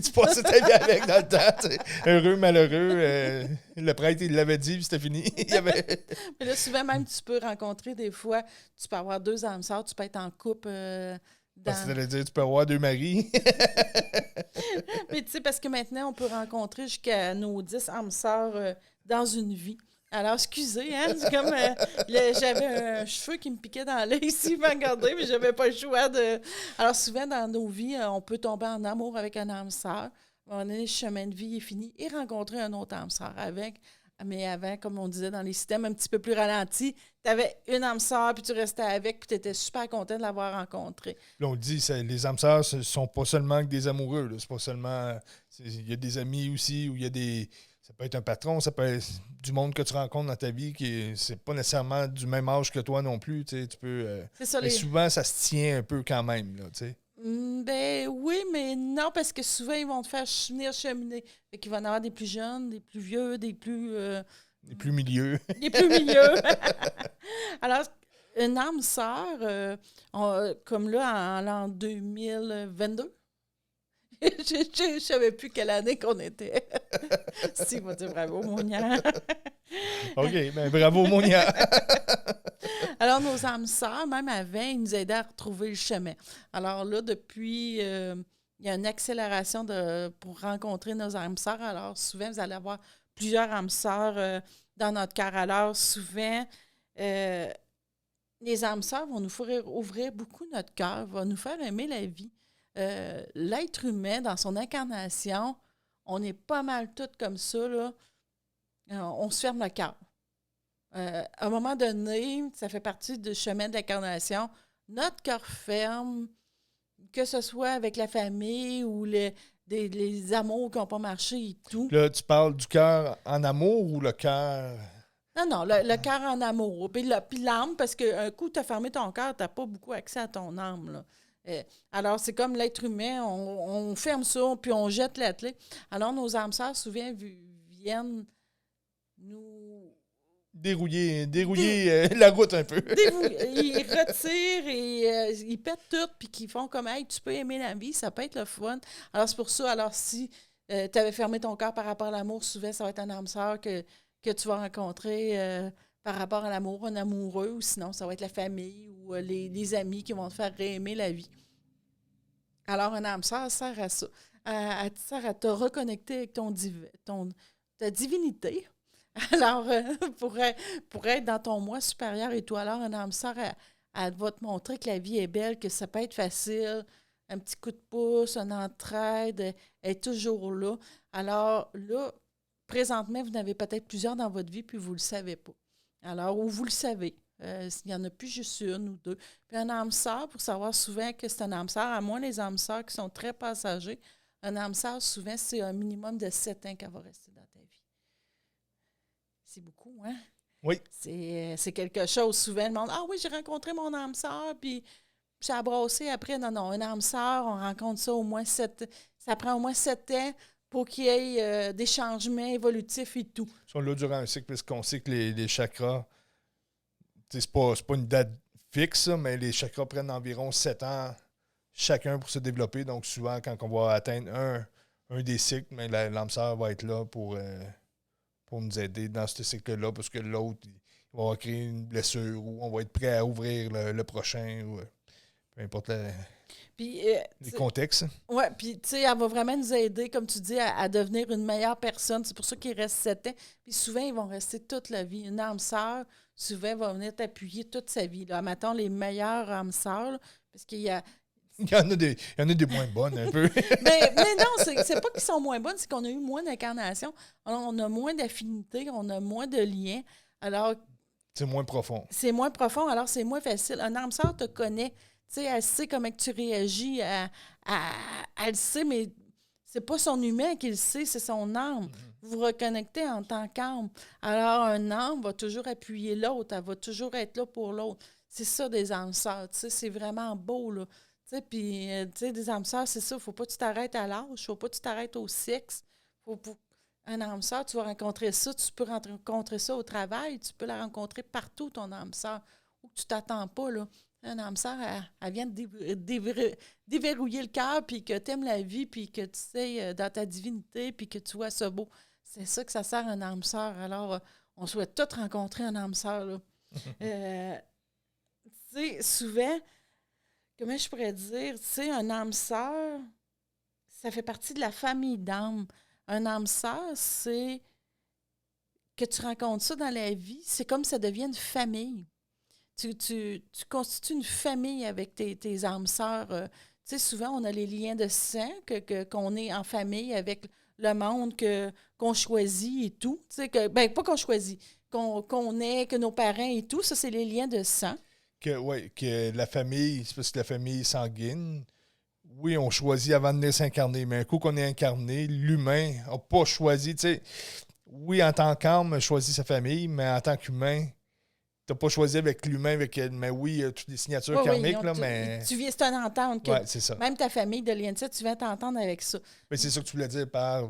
tu passais ta vie avec dans le temps. T'sais. Heureux, malheureux. Le prêtre, il l'avait dit, puis c'était fini. Mais là, souvent, même, tu peux rencontrer des fois, tu peux avoir deux âmes sœurs, tu peux être en couple. Parce que tu allais dire, tu peux avoir deux maris. Mais tu sais, parce que maintenant, on peut rencontrer jusqu'à nos 10 âmes sœurs dans une vie. Alors, excusez, hein, c'est comme j'avais un cheveu qui me piquait dans l'œil ici, regardez, mais j'avais pas le choix de... Alors, souvent, dans nos vies, on peut tomber en amour avec un âme sœur. À un moment donné, le chemin de vie est fini et rencontrer un autre âme sœur avec. Mais avant, comme on disait, dans les systèmes un petit peu plus ralentis, tu avais une âme sœur, puis tu restais avec, puis tu étais super content de l'avoir rencontrée. Là, on dit, les âmes sœurs, ce ne sont pas seulement que des amoureux. C'est pas seulement... Il y a des amis aussi, où il y a des... Ça peut être un patron, ça peut être du monde que tu rencontres dans ta vie qui c'est pas nécessairement du même âge que toi non plus. Tu peux. C'est ça, mais souvent, ça se tient un peu quand même. Là, ben oui, mais non, parce que souvent, ils vont te faire venir cheminer. Fait qu'il va y en avoir des plus jeunes, des plus vieux, des plus... des plus milieux. Des plus milieux. Alors, une âme sœur, comme là, en l'an 2022, je ne savais plus quelle année qu'on était. Si, il va dire bravo, Monia. OK, ben bravo, Monia. Alors, Alors, nos âmes sœurs, même avant, ils nous aidaient à retrouver le chemin. Alors là, depuis, il y a une accélération pour rencontrer nos âmes sœurs. Alors, souvent, vous allez avoir plusieurs âmes sœurs dans notre cœur. Alors, souvent, les âmes sœurs vont nous faire ouvrir beaucoup notre cœur, vont nous faire aimer la vie. L'être humain, dans son incarnation, on est pas mal toutes comme ça, là. On se ferme le cœur. À un moment donné, ça fait partie du chemin de l'incarnation. Notre cœur ferme, que ce soit avec la famille ou les amours qui n'ont pas marché et tout. Là, tu parles du cœur en amour ou le cœur... Non, le cœur en amour. Puis l'âme, parce qu'un coup, tu as fermé ton cœur, tu n'as pas beaucoup accès à ton âme, là. Alors, c'est comme l'être humain, on ferme ça, puis on jette la clé. Alors, nos âmes sœurs, souvent, viennent nous... Dérouiller la route un peu. Ils retirent et ils pètent tout, puis qu'ils font comme « Hey, tu peux aimer la vie, ça peut être le fun. » Alors, c'est pour ça, alors si tu avais fermé ton cœur par rapport à l'amour, souvent, ça va être un âme sœur que tu vas rencontrer par rapport à l'amour, un amoureux, ou sinon, ça va être la famille ou les amis qui vont te faire aimer la vie. Alors, un âme sœur sert à ça. Elle sert à te reconnecter avec ta divinité. Alors, pour être dans ton moi supérieur et toi, alors, un âme sœur, elle va te montrer que la vie est belle, que ça peut être facile, un petit coup de pouce, une entraide, elle est toujours là. Alors, là, présentement, vous en avez peut-être plusieurs dans votre vie, puis vous ne le savez pas. Alors, ou vous le savez. Il n'y en a plus juste une ou deux. Puis un âme sœur, pour savoir souvent que c'est un âme sœur, à moins les âmes sœurs qui sont très passagers, un âme sœur, souvent, c'est un minimum de 7 ans qu'elle va rester dans ta vie. C'est beaucoup, hein? Oui. C'est quelque chose. Souvent, le monde, ah oui, j'ai rencontré mon âme sœur, puis ça a brassé après. Non, une âme sœur, on rencontre ça au moins 7 ans. Ça prend au moins 7 ans pour qu'il y ait des changements évolutifs et tout. Ils sont là durant un cycle, parce qu'on sait que les chakras, c'est pas une date fixe, mais les chakras prennent environ 7 ans chacun pour se développer. Donc, souvent, quand on va atteindre un des cycles, mais l'âme sœur va être là pour nous aider dans ce cycle-là, parce que l'autre, il va créer une blessure ou on va être prêt à ouvrir le prochain, ou peu importe les contextes. Oui, puis tu sais, elle va vraiment nous aider, comme tu dis, à devenir une meilleure personne. C'est pour ça qu'il reste 7 ans. Puis souvent, ils vont rester toute la vie. Une âme sœur, souvent, va venir t'appuyer toute sa vie. Là. Mettons les meilleures âmes sœurs, parce qu'il y a... Il y en a des moins bonnes, un peu. mais non, c'est pas qu'ils sont moins bonnes, c'est qu'on a eu moins d'incarnations. On a moins d'affinités, on a moins de liens. Alors... C'est moins profond. C'est moins profond, alors c'est moins facile. Un âme sœur te connaît. Tu sais, elle sait comment tu réagis. Elle le sait, mais c'est pas son humain qui le sait, c'est son âme. Vous vous reconnectez en tant qu'âme. Alors, un âme va toujours appuyer l'autre. Elle va toujours être là pour l'autre. C'est ça, des âmes sœurs. Tu sais, c'est vraiment beau, là. Tu sais, puis, tu sais, des âmes sœurs, c'est ça. Faut pas que tu t'arrêtes à l'âge. Faut pas que tu t'arrêtes au sexe. Un âme sœur, tu vas rencontrer ça. Tu peux rencontrer ça au travail. Tu peux la rencontrer partout, ton âme sœur. Ou que tu t'attends pas, là. Un âme sœur, elle vient de déverrouiller le cœur, puis que tu aimes la vie, puis que tu sais dans ta divinité, puis que tu vois ça beau. C'est ça que ça sert un âme sœur. Alors, on souhaite tous rencontrer un âme sœur, là. Tu sais, souvent, comment je pourrais dire, tu sais, un âme sœur, ça fait partie de la famille d'âmes. Un âme sœur, c'est que tu rencontres ça dans la vie, c'est comme ça devient une famille. Tu constitues une famille avec tes âmes sœurs. Tu sais, souvent, on a les liens de sang, qu'on est en famille avec le monde qu'on choisit et tout. Tu sais, pas qu'on choisit, qu'on est, que nos parents et tout. Ça, c'est les liens de sang. Que la famille, c'est parce que la famille sanguine, oui, on choisit avant de venir s'incarner, mais un coup qu'on est incarné, l'humain n'a pas choisi. Tu sais, oui, en tant qu'âme, choisit sa famille, mais en tant qu'humain, t'as pas choisi avec l'humain, mais oui, toutes les signatures karmiques, oui, là, mais... Tu viens, c'est une entente. Oui, c'est ça. Même ta famille de lien de ça, tu viens t'entendre avec ça. Mais c'est ça que tu voulais dire par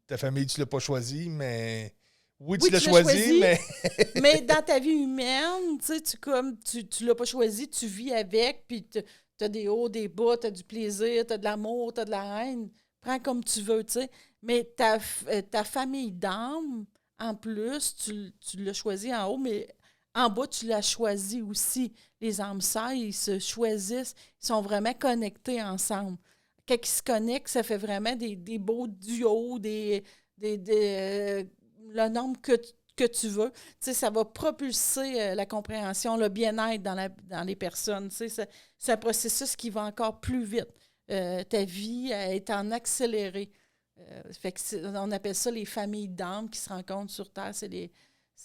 ta famille, tu l'as pas choisi, mais... Oui, Oui, tu l'as choisi, mais... mais dans ta vie humaine, tu sais, tu l'as pas choisi, tu vis avec, puis t'as des hauts, des bas, t'as du plaisir, t'as de l'amour, t'as de la haine. Prends comme tu veux, tu sais. Mais ta famille d'âme, en plus, tu l'as choisi en haut, mais en bas, tu l'as choisi aussi. Les âmes sœurs, ils se choisissent, ils sont vraiment connectés ensemble. Quand ils se connectent, ça fait vraiment des beaux duos, le nombre que tu veux. Tu sais, ça va propulser la compréhension, le bien-être dans les personnes. Tu sais, c'est un processus qui va encore plus vite. Ta vie est en accéléré. Fait que on appelle ça les familles d'âmes qui se rencontrent sur Terre. Tu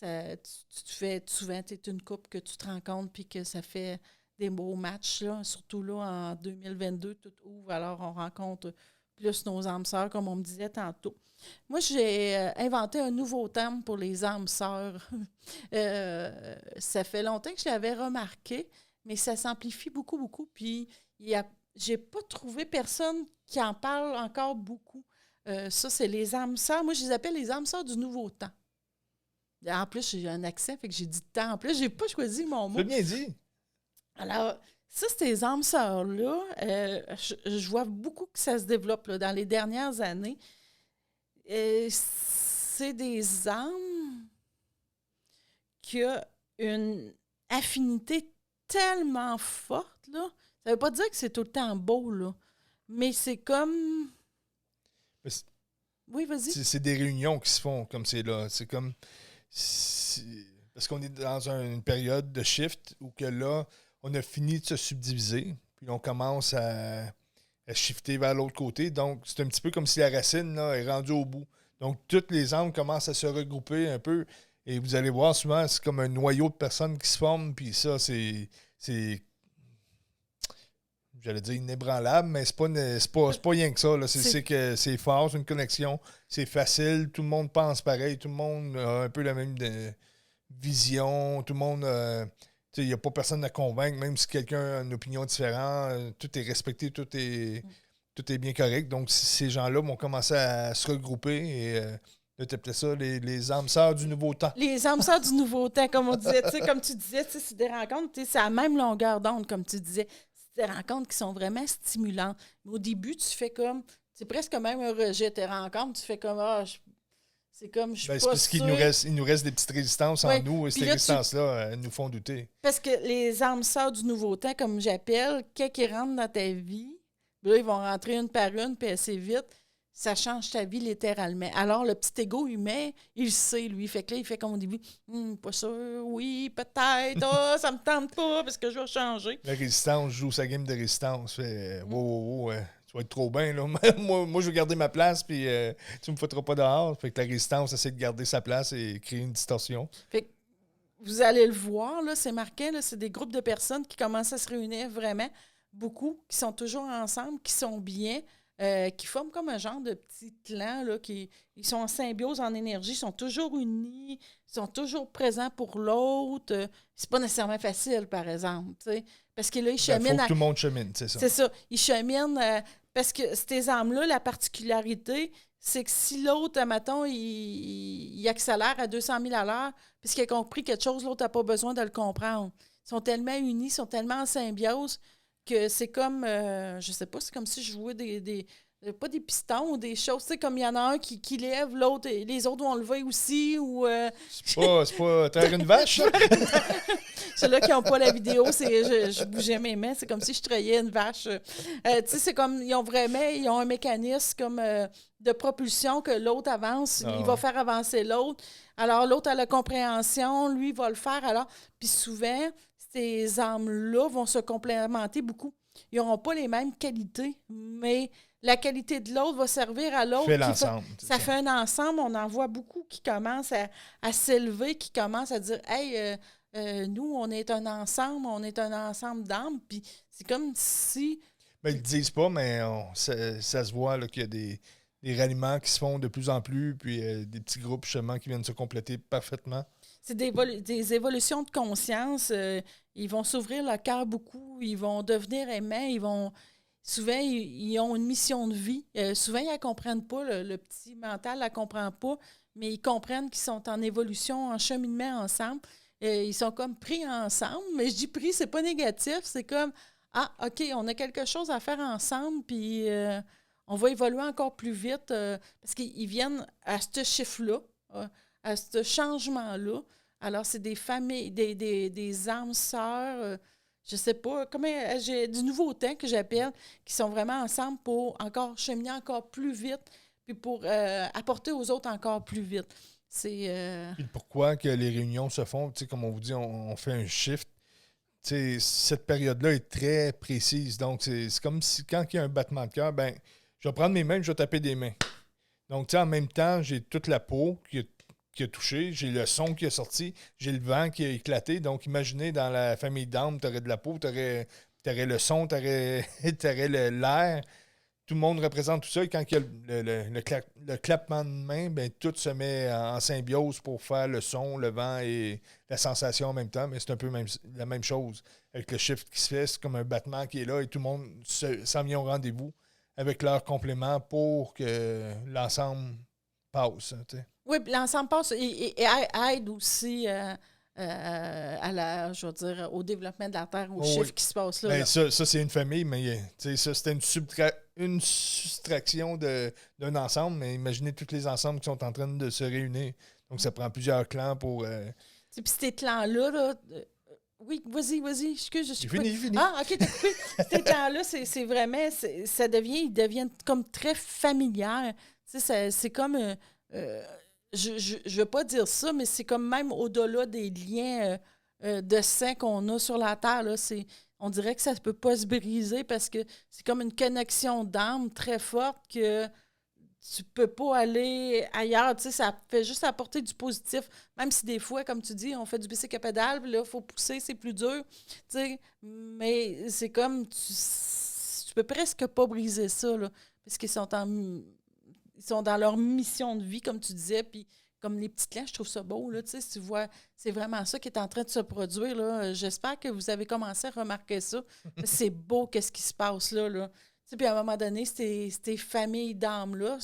te fais souvent, tu es une couple que tu te rencontres puis que ça fait des beaux matchs, là, surtout là en 2022, tout ouvre, alors on rencontre plus nos âmes sœurs, comme on me disait tantôt. Moi, j'ai inventé un nouveau terme pour les âmes sœurs. Ça fait longtemps que je l'avais remarqué, mais ça s'amplifie beaucoup, beaucoup. Puis, j'ai pas trouvé personne qui en parle encore beaucoup. Ça, c'est les âmes sœurs. Moi, je les appelle les âmes sœurs du nouveau temps. En plus, j'ai un accent, fait que j'ai dit temps. En plus, j'ai pas choisi mon mot. C'est bien dit. Alors, ça, ces âmes sœurs-là, je vois beaucoup que ça se développe là, dans les dernières années. C'est des âmes qui ont une affinité tellement forte, là. Ça veut pas dire que c'est tout le temps beau, là. Mais c'est comme... Oui, vas-y. C'est des réunions qui se font comme c'est là. C'est comme... Parce qu'on est dans une période de shift où que là, on a fini de se subdiviser, puis on commence à shifter vers l'autre côté. Donc, c'est un petit peu comme si la racine là, est rendue au bout. Donc, toutes les âmes commencent à se regrouper un peu. Et vous allez voir, souvent, c'est comme un noyau de personnes qui se forment. Puis ça, c'est j'allais dire inébranlable, mais c'est pas rien que ça. Là. C'est que c'est fort, c'est une connexion. C'est facile, tout le monde pense pareil. Tout le monde a un peu la même vision. Tout le monde... il n'y a pas personne à convaincre, même si quelqu'un a une opinion différente. Tout est respecté, tout est bien correct. Donc, ces gens-là vont commencer à se regrouper et là, tu appelais ça les âmes sœurs du nouveau temps. Les âmes sœurs du nouveau temps, comme on disait. Comme tu disais, c'est des rencontres, c'est à la même longueur d'onde, comme tu disais. C'est des rencontres qui sont vraiment stimulantes. Mais au début, tu fais comme... C'est presque même un rejet, tes rencontres. Tu fais comme... c'est comme, je suis pas c'est parce sûre. qu'il nous reste des petites résistances en nous, et ces résistances-là nous font douter. Parce que les âmes sœurs du nouveau temps, comme j'appelle, quand ils rentrent dans ta vie, là, ils vont rentrer une par une, puis assez vite, ça change ta vie littéralement. Alors, le petit égo humain, il sait, lui. Fait que là, il fait comme au début, pas sûr, oui, peut-être, ça me tente pas, parce que je vais changer. La résistance joue sa game de résistance. Fait, tu vas être trop bien, là. moi, je vais garder ma place, puis tu me foutras pas dehors. Fait que la résistance essaie de garder sa place et créer une distorsion. Fait que vous allez le voir, là, c'est marqué, là, c'est des groupes de personnes qui commencent à se réunir vraiment, beaucoup, qui sont toujours ensemble, qui sont bien, qui forment comme un genre de petit clan, là, ils sont en symbiose, en énergie, ils sont toujours unis, ils sont toujours présents pour l'autre. C'est pas nécessairement facile, par exemple, t'sais, parce que là, ils cheminent... Il faut que tout le monde chemine, c'est ça. C'est ça. Ils cheminent... parce que ces âmes-là, la particularité, c'est que si l'autre, admettons, il accélère à 200 000 à l'heure, parce qu'il a compris quelque chose, l'autre n'a pas besoin de le comprendre. Ils sont tellement unis, ils sont tellement en symbiose que c'est comme, je sais pas, c'est comme si je jouais pas des pistons ou des choses, tu sais, comme il y en a un qui lève, l'autre, et les autres vont lever aussi, ou... C'est pas traire une vache, ça? Ceux-là qui n'ont pas la vidéo, je bougeais mes mains, c'est comme si je trayais une vache. Tu sais, c'est comme, ils ont un mécanisme comme de propulsion que l'autre avance, il va faire avancer l'autre. Alors, l'autre a la compréhension, lui, il va le faire. Alors, puis souvent, ces âmes-là vont se complémenter beaucoup. Ils n'auront pas les mêmes qualités, mais la qualité de l'autre va servir à l'autre. Fait l'ensemble. Ça fait un ensemble. On en voit beaucoup qui commencent à s'élever, qui commencent à dire « Hey, nous, on est un ensemble d'âmes. » Puis c'est comme si... Ben, ils ne le disent pas, mais ça se voit là, qu'il y a des ralliements qui se font de plus en plus, puis des petits groupes justement qui viennent se compléter parfaitement. C'est des évolutions de conscience. Ils vont s'ouvrir le cœur beaucoup, ils vont devenir aimants, souvent, ils ont une mission de vie. Souvent, ils ne la comprennent pas, le petit mental ne la comprend pas, mais ils comprennent qu'ils sont en évolution, en cheminement ensemble. Ils sont comme pris ensemble, mais je dis pris, c'est pas négatif, c'est comme OK, on a quelque chose à faire ensemble, puis on va évoluer encore plus vite parce qu'ils viennent à ce chiffre-là, à ce changement-là. Alors, c'est des familles, des âmes sœurs, je sais pas, j'ai du nouveau temps que j'appelle, qui sont vraiment ensemble pour encore cheminer encore plus vite, puis pour apporter aux autres encore plus vite. Puis pourquoi que les réunions se font, comme on vous dit, on fait un shift. Cette période-là est très précise. Donc, c'est comme si quand il y a un battement de cœur, ben, je vais prendre mes mains, je vais taper des mains. Donc, en même temps, j'ai toute la peau qui a touché, j'ai le son qui a sorti, j'ai le vent qui a éclaté. Donc, imaginez dans la famille d'âmes, tu aurais de la peau, tu aurais le son, tu aurais l'air. Tout le monde représente tout ça. Et quand il y a le clappement de main, ben, tout se met en symbiose pour faire le son, le vent et la sensation en même temps. Mais c'est un peu la même chose. Avec le shift qui se fait, c'est comme un battement qui est là et tout le monde s'en vient au rendez-vous avec leur complément pour que l'ensemble passe. Oui, puis l'ensemble passe et aide aussi je veux dire, au développement de la Terre, au chiffre qui se passe là. Ben, là. Ça, c'est une famille, mais ça, c'était une soustraction d'un ensemble. Mais imaginez tous les ensembles qui sont en train de se réunir. Donc, ça prend plusieurs clans pour... Puis ces clans-là, là, oui, vas-y, excuse, je suis fini. Ah, OK, t'as coupé. Ces clans-là, c'est vraiment... ils deviennent comme très familières. C'est comme... je ne veux pas dire ça, mais c'est comme même au-delà des liens de sang qu'on a sur la Terre. Là, on dirait que ça ne peut pas se briser parce que c'est comme une connexion d'âme très forte que tu peux pas aller ailleurs. Tu sais, ça fait juste apporter du positif. Même si des fois, comme tu dis, on fait du bicycle à pédale, puis là, il faut pousser, c'est plus dur. Tu sais, mais c'est comme tu peux presque pas briser ça, là, parce qu'ils sont dans leur mission de vie, comme tu disais, puis comme les petits clans, je trouve ça beau, là, tu sais, si tu vois, c'est vraiment ça qui est en train de se produire, là. J'espère que vous avez commencé à remarquer ça. C'est beau, qu'est-ce qui se passe là, là. Tu sais, puis à un moment donné, ces familles d'âmes-là,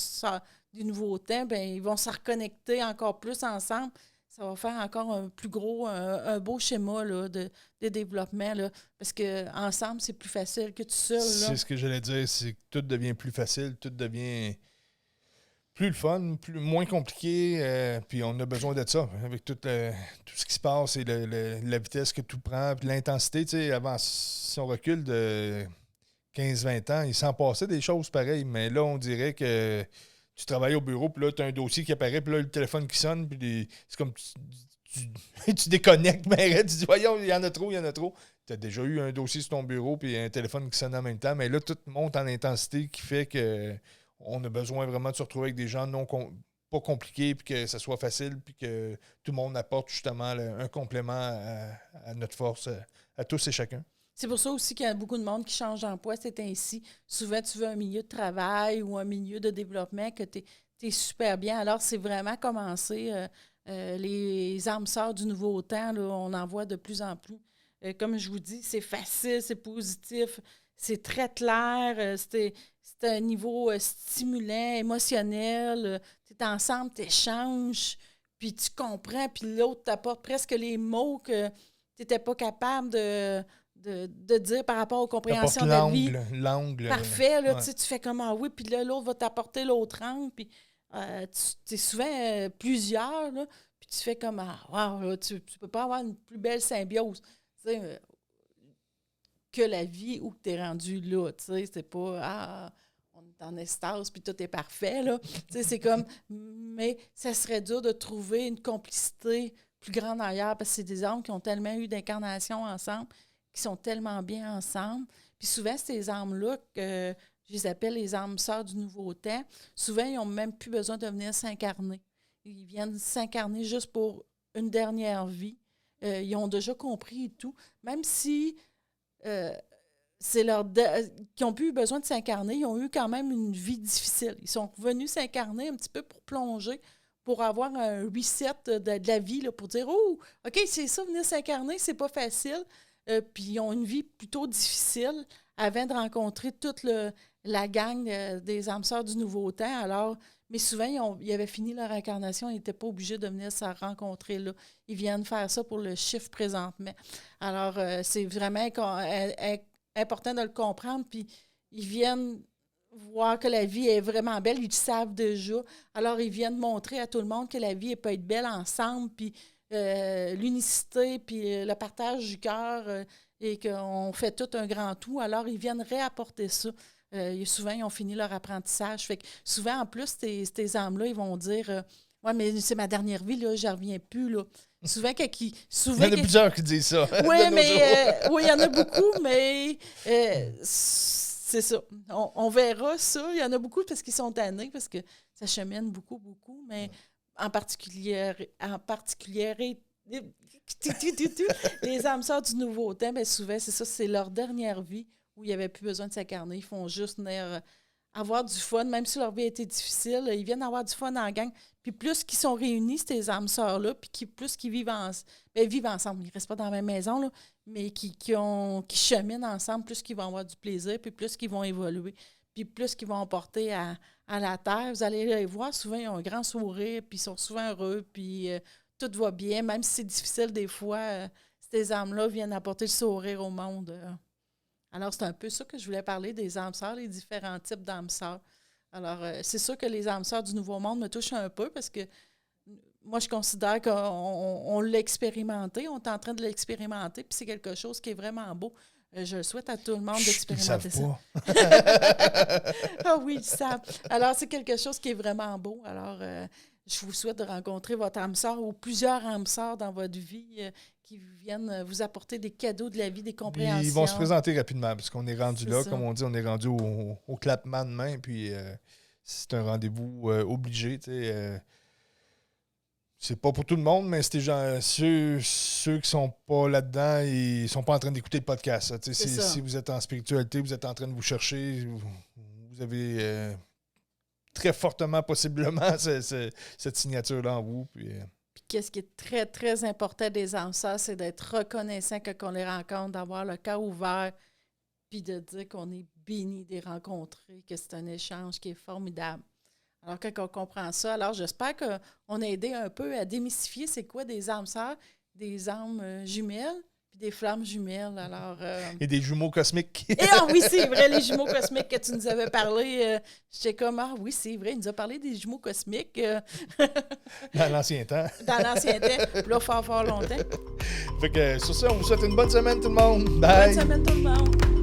du nouveau temps, ben ils vont se reconnecter encore plus ensemble. Ça va faire encore un plus gros, un beau schéma là, de développement, là, parce qu'ensemble, c'est plus facile que tout seul. Là. C'est ce que j'allais dire, c'est que tout devient plus facile, tout devient... plus le fun, moins compliqué, puis on a besoin de ça, avec tout ce qui se passe et la vitesse que tout prend, puis l'intensité, tu sais, avant, si on recule de 15-20 ans, il s'en passait des choses pareilles, mais là, on dirait que tu travailles au bureau, puis là, tu as un dossier qui apparaît, puis là, le téléphone qui sonne, puis c'est comme tu déconnectes, mais tu dis, voyons, il y en a trop. Tu as déjà eu un dossier sur ton bureau, puis un téléphone qui sonne en même temps, mais là, tout monte en intensité qui fait que on a besoin vraiment de se retrouver avec des gens pas compliqués, puis que ça soit facile, puis que tout le monde apporte justement un complément à notre force, à tous et chacun. C'est pour ça aussi qu'il y a beaucoup de monde qui change d'emploi, c'est ainsi. Souvent, tu veux un milieu de travail ou un milieu de développement que tu es super bien. Alors, c'est vraiment commencé. Les âmes sœurs du nouveau temps, là, on en voit de plus en plus. Comme je vous dis, c'est facile, c'est positif, c'est très clair, c'est un niveau stimulant, émotionnel. Tu es ensemble, tu échanges, puis tu comprends, puis l'autre t'apporte presque les mots que tu n'étais pas capable de dire par rapport aux compréhensions de la vie. L'angle. Parfait, là, tu fais comme ah oui, puis là, l'autre va t'apporter l'autre angle, puis tu es souvent plusieurs, là, puis tu fais comme ah, wow, là, tu peux pas avoir une plus belle symbiose. Tu sais, que la vie où tu es rendu là, tu sais, c'est pas on est en extase puis tout est parfait, là. Tu sais, c'est comme, mais ça serait dur de trouver une complicité plus grande ailleurs parce que c'est des âmes qui ont tellement eu d'incarnations ensemble, qui sont tellement bien ensemble. Puis souvent, ces âmes-là, que je les appelle les âmes sœurs du nouveau temps, souvent, ils n'ont même plus besoin de venir s'incarner. Ils viennent s'incarner juste pour une dernière vie. Ils ont déjà compris et tout. Même si c'est qui n'ont plus eu besoin de s'incarner, ils ont eu quand même une vie difficile. Ils sont revenus s'incarner un petit peu pour plonger, pour avoir un reset de la vie, là, pour dire « Oh, OK, c'est ça, venir s'incarner, c'est pas facile. » Puis ils ont une vie plutôt difficile avant de rencontrer toute la gang des âmes sœurs du nouveau temps. Alors, mais souvent, ils avaient fini leur incarnation, ils n'étaient pas obligés de venir se rencontrer là. Ils viennent faire ça pour le chiffre présentement. Alors, c'est vraiment important de le comprendre. Puis, ils viennent voir que la vie est vraiment belle. Ils le savent déjà. Alors, ils viennent montrer à tout le monde que la vie peut être belle ensemble. Puis, l'unicité puis le partage du cœur et qu'on fait tout un grand tout, alors ils viennent réapporter ça. Souvent, ils ont fini leur apprentissage. Fait que souvent, en plus, ces âmes-là, ils vont dire ouais, mais c'est ma dernière vie, là, je ne reviens plus. Là. Souvent, il y en a plusieurs qui disent ça. Oui, il y en a beaucoup, mais c'est ça. On verra ça. Il y en a beaucoup parce qu'ils sont tannés, parce que ça chemine beaucoup, mais en particulier les âmes sœurs du Nouveau Temps, bien souvent, c'est ça, c'est leur dernière vie où il n'y avait plus besoin de s'incarner. Ils font juste venir avoir du fun, même si leur vie a été difficile. Ils viennent avoir du fun en gang. Puis plus qu'ils sont réunis, ces âmes sœurs-là, puis plus qu'ils vivent ensemble. Ils ne restent pas dans la même maison, là, mais qui cheminent ensemble, plus qu'ils vont avoir du plaisir, puis plus qu'ils vont évoluer, puis plus qu'ils vont apporter à la terre. Vous allez les voir, souvent, ils ont un grand sourire, puis ils sont souvent heureux, puis tout va bien. Même si c'est difficile des fois, ces âmes-là viennent apporter le sourire au monde. Alors, c'est un peu ça que je voulais parler des âmes sœurs, les différents types d'âmes sœurs. Alors, c'est sûr que les âmes sœurs du Nouveau Monde me touchent un peu parce que moi, je considère qu'on l'a expérimenté, on est en train de l'expérimenter, puis c'est quelque chose qui est vraiment beau. Je le souhaite à tout le monde d'expérimenter ça. Ah oui, ils savent. Alors, c'est quelque chose qui est vraiment beau. Alors, je vous souhaite de rencontrer votre âme sœur ou plusieurs âmes sœurs dans votre vie qui viennent vous apporter des cadeaux de la vie, des compréhensions. Ils vont se présenter rapidement, parce qu'on est rendu là, ça. comme on dit, on est rendu au clappement de main, puis c'est un rendez-vous obligé, tu sais. C'est pas pour tout le monde, mais ceux qui sont pas là-dedans, ils sont pas en train d'écouter le podcast. Si vous êtes en spiritualité, vous êtes en train de vous chercher, vous avez très fortement, possiblement, cette signature-là en vous. Puis qu'est-ce qui est très, très important des âmes sœurs, c'est d'être reconnaissant quand on les rencontre, d'avoir le cœur ouvert, puis de dire qu'on est béni de les rencontrer, que c'est un échange qui est formidable. Alors, quand on comprend ça, alors j'espère qu'on a aidé un peu à démystifier c'est quoi des âmes sœurs, des âmes jumelles, puis des flammes jumelles. Alors, et des jumeaux cosmiques. Oui, c'est vrai, les jumeaux cosmiques que tu nous avais parlé. J'étais comme, oui, c'est vrai, il nous a parlé des jumeaux cosmiques. Dans l'ancien temps. Dans l'ancien temps, puis là, fort longtemps. Fait que sur ça, on vous souhaite une bonne semaine tout le monde. Bye! Bonne semaine tout le monde.